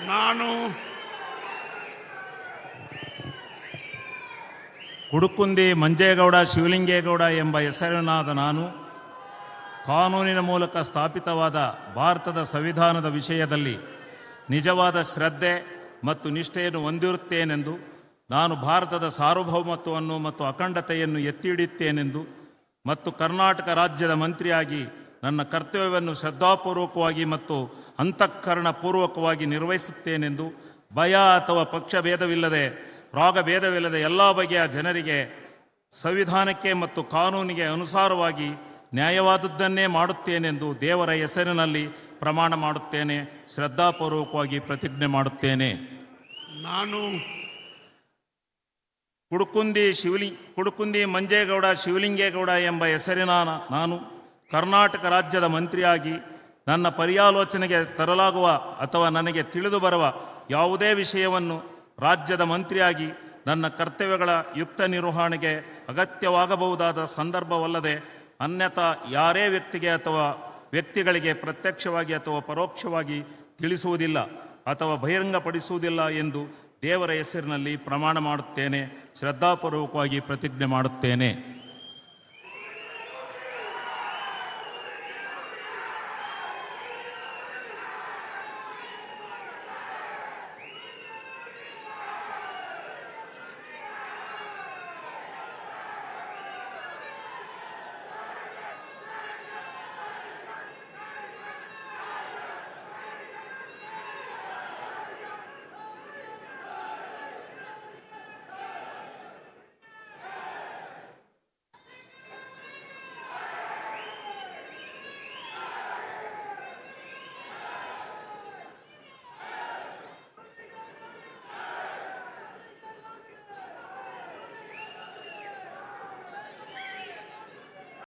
ನಾನು ಕುಡುಕುಂದಿ ಮಂಜೇಗೌಡ ಶಿವಲಿಂಗೇಗೌಡ ಎಂಬ ಹೆಸರಿನಾದ ನಾನು ಕಾನೂನಿನ ಮೂಲಕ ಸ್ಥಾಪಿತವಾದ ಭಾರತದ ಸಂವಿಧಾನದ ವಿಷಯದಲ್ಲಿ ನಿಜವಾದ ಶ್ರದ್ಧೆ ಮತ್ತು ನಿಷ್ಠೆಯನ್ನು ಹೊಂದಿರುತ್ತೇನೆಂದು, ನಾನು ಭಾರತದ ಸಾರ್ವಭೌಮತ್ವವನ್ನು ಮತ್ತು ಅಖಂಡತೆಯನ್ನು ಎತ್ತಿ ಹಿಡಿಯುತ್ತೇನೆಂದು ಮತ್ತು ಕರ್ನಾಟಕ ರಾಜ್ಯದ ಮಂತ್ರಿಯಾಗಿ ನನ್ನ ಕರ್ತವ್ಯವನ್ನು ಶ್ರದ್ಧಾಪೂರ್ವಕವಾಗಿ ಮತ್ತು ಅಂತಃಕರಣಪೂರ್ವಕವಾಗಿ ನಿರ್ವಹಿಸುತ್ತೇನೆಂದು, ಭಯ ಅಥವಾ ಪಕ್ಷಭೇದವಿಲ್ಲದೆ ರಾಗಭೇದವಿಲ್ಲದೆ ಎಲ್ಲ ಬಗೆಯ ಜನರಿಗೆ ಸಂವಿಧಾನಕ್ಕೆ ಮತ್ತು ಕಾನೂನಿಗೆ ಅನುಸಾರವಾಗಿ ನ್ಯಾಯವಾದದ್ದನ್ನೇ ಮಾಡುತ್ತೇನೆಂದು ದೇವರ ಹೆಸರಿನಲ್ಲಿ ಪ್ರಮಾಣ ಮಾಡುತ್ತೇನೆ. ಶ್ರದ್ಧಾಪೂರ್ವಕವಾಗಿ ಪ್ರತಿಜ್ಞೆ ಮಾಡುತ್ತೇನೆ. ನಾನು ಕುಡುಕುಂದಿ ಮಂಜೇಗೌಡ ಶಿವಲಿಂಗೇಗೌಡ ಎಂಬ ಹೆಸರಿನ ನಾನು ಕರ್ನಾಟಕ ರಾಜ್ಯದ ಮಂತ್ರಿಯಾಗಿ ನನ್ನ ಪರ್ಯಾಲೋಚನೆಗೆ ತರಲಾಗುವ ಅಥವಾ ನನಗೆ ತಿಳಿದು ಬರುವ ಯಾವುದೇ ವಿಷಯವನ್ನು ರಾಜ್ಯದ ಮಂತ್ರಿಯಾಗಿ ನನ್ನ ಕರ್ತವ್ಯಗಳ ಯುಕ್ತ ನಿರ್ವಹಣೆಗೆ ಅಗತ್ಯವಾಗಬಹುದಾದ ಸಂದರ್ಭವಲ್ಲದೆ ಅನ್ಯಥಾ ಯಾರೇ ವ್ಯಕ್ತಿಗೆ ಅಥವಾ ವ್ಯಕ್ತಿಗಳಿಗೆ ಪ್ರತ್ಯಕ್ಷವಾಗಿ ಅಥವಾ ಪರೋಕ್ಷವಾಗಿ ತಿಳಿಸುವುದಿಲ್ಲ ಅಥವಾ ಬಹಿರಂಗಪಡಿಸುವುದಿಲ್ಲ ಎಂದು ದೇವರ ಹೆಸರಿನಲ್ಲಿ ಪ್ರಮಾಣ ಮಾಡುತ್ತೇನೆ. ಶ್ರದ್ಧಾಪೂರ್ವಕವಾಗಿ ಪ್ರತಿಜ್ಞೆ ಮಾಡುತ್ತೇನೆ.